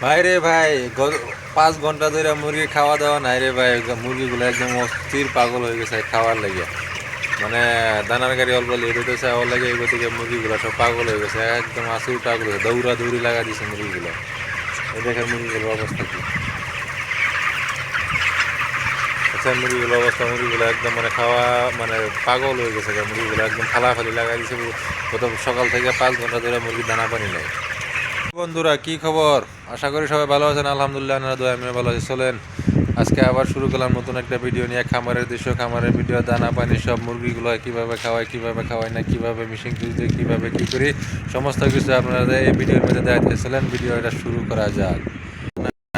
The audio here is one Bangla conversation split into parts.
ভাই রে ভাই, 5 ঘন্টা ধরে মুরগি খাওয়া দাওয়া নাই রে ভাই। মুরগিগুলো একদম অস্থির পাগল হয়ে গেছে খাওয়ার লাগে। মানে দানার গাড়ি অল্প লেট হইতেছে, ওর লাগে এগুলো থেকে মুরগিগুলো সব পাগল হয়ে গেছে, একদম আসুর পাগল হয়েছে, দৌড়া দৌড়ি লাগা দিছে মুরগিগুলো। এই দেখেন মুরগিগুলোর অবস্থা কি। আচ্ছা, মুরগিগুলোর অবস্থা, মুরগিগুলো একদম মানে খাওয়া মানে পাগল হয়ে গেছে, মুরগিগুলো একদম ফালাফালি লাগাই দিছে। গত সকাল থেকে 5 ঘন্টা ধরে মুরগির দানা পানি নাই। বন্ধুরা, কি খবর? আশা করি সবাই ভালো আছেন। আলহামদুলিল্লাহ, আপনারা দোয়া আমিও ভালো আছি। চলেন আজকে আবার শুরু করলাম নতুন একটা ভিডিও নিয়ে, খামারের দৃশ্য, খামারের ভিডিও, দানা পানি সব, মুরগিগুলো কীভাবে খাওয়াই না, কীভাবে মিশিং দিয়ে কীভাবে কী করি, সমস্ত কিছু আপনারা এই ভিডিওর মধ্যে দেখাতে। চলেন ভিডিওটা শুরু করা যাক।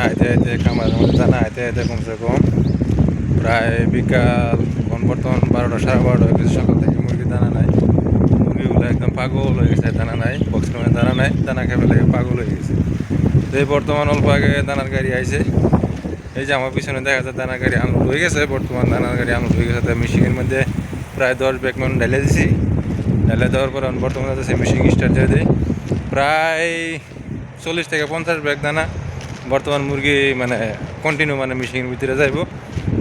আইতে আইতে খামারের মধ্যে দানা আইতে আইতে কমসে কম প্রায় বিকাল, বর্তমান 12টা, সাড়ে 12টা হয়ে গেছে। সকাল থেকে মুরগির দানা নাই। মুরগিগুলো একদম পাগল হয়ে গেছে, দানা নাই, বক্সের মধ্যে দানা নাই, দানা খেয়ে লাগে পাগল হয়ে গেছে। তো এই বর্তমান অল্প আগে দানার গাড়ি আইছে, এই যে আমার পিছনে দেখা যায় দানার গাড়ি আনলোড হয়ে গেছে। বর্তমান দানার গাড়ি আনলোড হয়ে গেছে, মেশিনের মধ্যে প্রায় 10 ব্যাগ মন ঢেলে দিছি। ঢেলে দেওয়ার পর বর্তমানে যাচ্ছে মেশিন স্টার্ট দিয়ে দিই। প্রায় 40 থেকে 50 ব্যাগ দানা বর্তমান মুরগি মানে কন্টিনিউ মানে মেশিনের ভিতরে যাইব।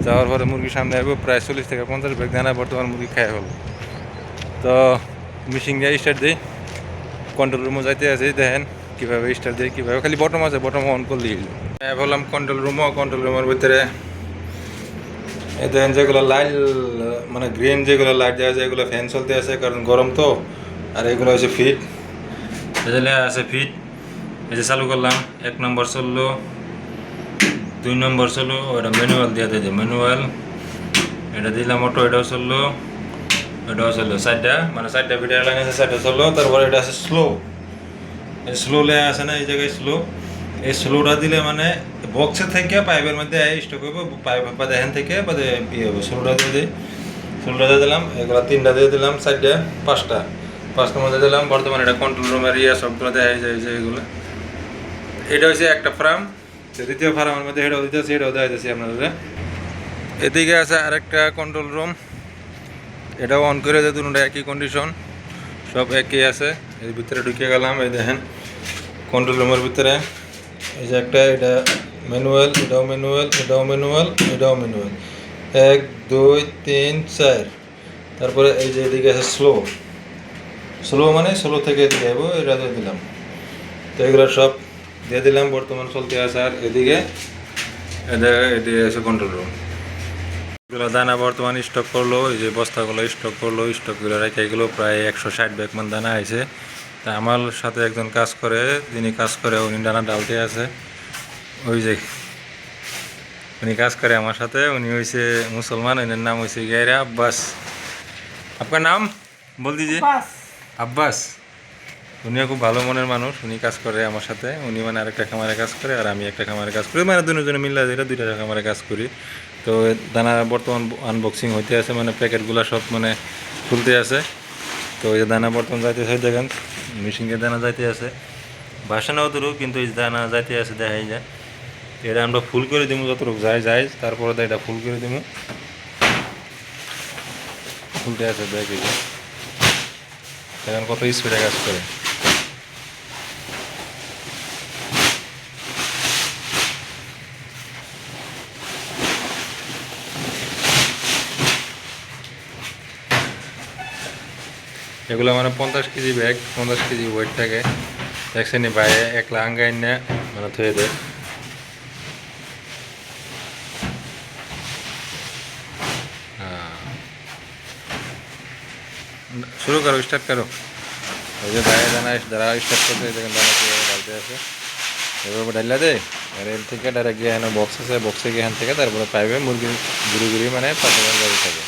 যাওয়ার পরে মুরগির সামনে আসবো, প্রায় 40 থেকে 50 ব্যাগ দানা বর্তমান মুরগি খাই হলো। তো মেশিন দিয়ে স্টার্ট দিই, কন্ট্রোল রুমও যাইতে আছে, দেখেন কীভাবে স্টার্ট দিই, কীভাবে খালি বটম আছে, বটম অন করলেই বললাম কন্ট্রোল রুমও। কন্ট্রোল রুমের ভিতরে এই দেখেন যেগুলো লাইট মানে গ্রিন যেগুলো লাইট দেওয়া যায়, এগুলো ফ্যান চলতে আছে, কারণ গরম তো। আর এগুলো হচ্ছে ফিট, এগুলো আছে ফিট। এই যে চালু করলাম, 1 নম্বর চললো, 2 নম্বর চললো, ওটা ম্যানুয়াল দিয়ে দিয়েছে, ম্যানুয়াল। এটা দিলাম অটো, এটাও চললো, এটাও চললো। চারটা মানে 4টা ফিটার লাইন আছে, 4টা চললো। তারপরে এটা আছে স্লো, স্লো লেয়া আছে না এই জায়গায় স্লো। এই স্লোটা দিলে মানে বক্সের থেকে পাইপের মধ্যে স্টক করবো, পাইপের বাদে এখান থেকে বাদে ইয়ে হবে। স্লোটা দিয়ে দিই, স্লোটা দিয়ে দিলাম। এগুলো 3টা দিয়ে দিলাম, 4টা, 5টার মধ্যে দিলাম। বর্তমানে এটা কন্ট্রোল রুমের সবগুলো দেখা যায় যে এগুলো। এটা হচ্ছে একটা ফার্ম, দ্বিতীয় ফার্মের মধ্যে এটাও দিতেছি, এটাও দেখা যাচ্ছে আপনাদের। এদিকে আছে আরেকটা কন্ট্রোল রুম, এটাও অন করে দেয়, দুটোটা একই কন্ডিশন, সব একই আছে। এর ভিতরে ঢুকে গেলাম, এই দেখেন কন্ট্রোল রুমের ভিতরে। এই যে একটা, এটা ম্যানুয়াল, এটাও ম্যানুয়াল, এটাও ম্যানুয়াল, এটাও ম্যানুয়াল। 1 2 3 4। তারপরে এই যে এদিকে আছে স্লো, স্লো মানে স্লো থেকে এদিকে যাবো, এটা দিয়ে দিলাম। তো এগুলো সব দিয়ে দিলাম, বর্তমান চলতে আছে। আর এদিকে এদিকে আছে কন্ট্রোল রুম। এগুলো দানা বর্তমান স্টক করলো, এই যে বস্তাগুলো স্টক করলো, স্টকগুলো রেখে এগুলো প্রায় 160 ব্যাগ মান দানা আছে। তা আমার সাথে একজন কাজ করে, যিনি কাজ করে উনি দানা ডালতে আছে। ওই যে উনি কাজ করে আমার সাথে, উনি হয়েছে মুসলমান, ওনার নাম হয়েছে গায়রা আব্বাস। আপনার নাম বল দিজিয়ে? আব্বাস। উনিও খুব ভালো মনের মানুষ, উনি কাজ করে আমার সাথে। উনি মানে আরেকটা খামারে কাজ করে, আর আমি একটা খামারে কাজ করি, মানে দুজনে মিলে যেটা 2টা খামারে কাজ করি। তো দানা বর্তমান আনবক্সিং হইতে আছে, মানে প্যাকেটগুলো সব মানে খুলতে আছে। তো এই দানা বর্তমান যাইতে আছে, দেখেন মেশিনে দানা যাইতে আছে, বাসানো অতটুকু, কিন্তু এই দানা যাইতে আছে দেখাই যায়। এটা আমরা ফুল করে দিব, যতটুকু যায় তারপরে তো এটা ফুল করে দিব। ফুলতে আছে দেখ, এই যে দেখেন কত স্পিডে কাজ করে। এগুলো মানে 50 কেজি ব্যাগ, 50 কেজি ওয়েট থাকে। দেখছেন বাইরে একলা আঙ্গাইন না মানে থয়ে দেয়। শুরু করো, স্টার্ট করো। ওই যে বাইরে দানা যারা স্টার্ট করতে, দেখেন দানা কীভাবে ডালতে আছে, এভাবে ডাল্লা দেয়। আর এর থেকে ডাইরেক্ট গিয়ে এখানে বক্স আছে, বক্সে গিয়ে এখান থেকে তারপরে পাইবে মুরগি ঘুরি ঘুরি মানে পাশে গাড়ি থাকে।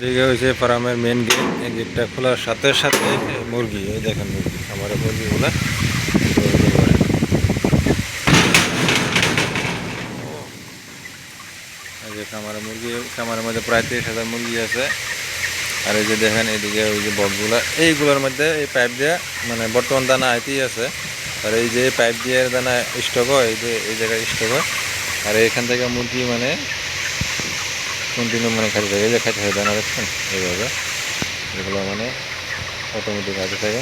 দিকে হয়েছে ফার্মের মেন গেট। এই গেটটা খোলার সাথে সাথে মুরগি, এই দেখেন মুরগি, আমার মুরগিগুলা। এই যে খামারের মধ্যে প্রায় 30,000 মুরগি আছে। আর এই যে দেখেন এইদিকে ওই যে বক্সগুলা, এইগুলোর মধ্যে এই পাইপ দিয়ে মানে বর্তমান দানা আইতেই আছে। আর এই যে পাইপ দিয়ে দানা স্টক হয়, এই যে এই জায়গায় স্টক হয়। আর এখান থেকে মুরগি মানে কন্টিনিউ মানে খাইতে থাকে, এই যে খাইতে থাকে দানা, দেখছেন এইভাবে, এগুলো মানে অটোমেটিক খাইতে থাকে।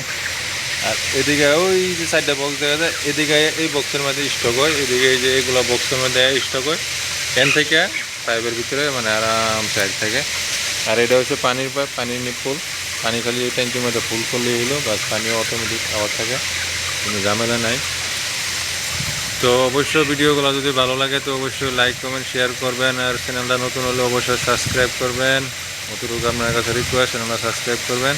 আর এদিকে ওই যে 4টা বক্স দেখা যায়, এদিকে এই বক্সের মধ্যে স্টক হয়, এদিকে এই যে এইগুলো বক্সের মধ্যে স্টক হয়। এখান থেকে পাইপের ভিতরে মানে আরামসে এক থাকে। আর এটা হচ্ছে পানির পাইপ, পানির ফুল, পানি খালি এই ট্যাঙ্কির মধ্যে ফুল করলেই হলো, বাস পানিও অটোমেটিক আওয়ার থাকে, কোনো ঝামেলা নাই। তো অবশ্যই ভিডিওগুলো যদি ভালো লাগে তো অবশ্যই লাইক কমেন্ট শেয়ার করবেন। আর চ্যানেলটা নতুন হলে অবশ্যই সাবস্ক্রাইব করবেন। অতটুকু আপনার কাছে রিকোয়েস্ট, চ্যানেলটা সাবস্ক্রাইব করবেন।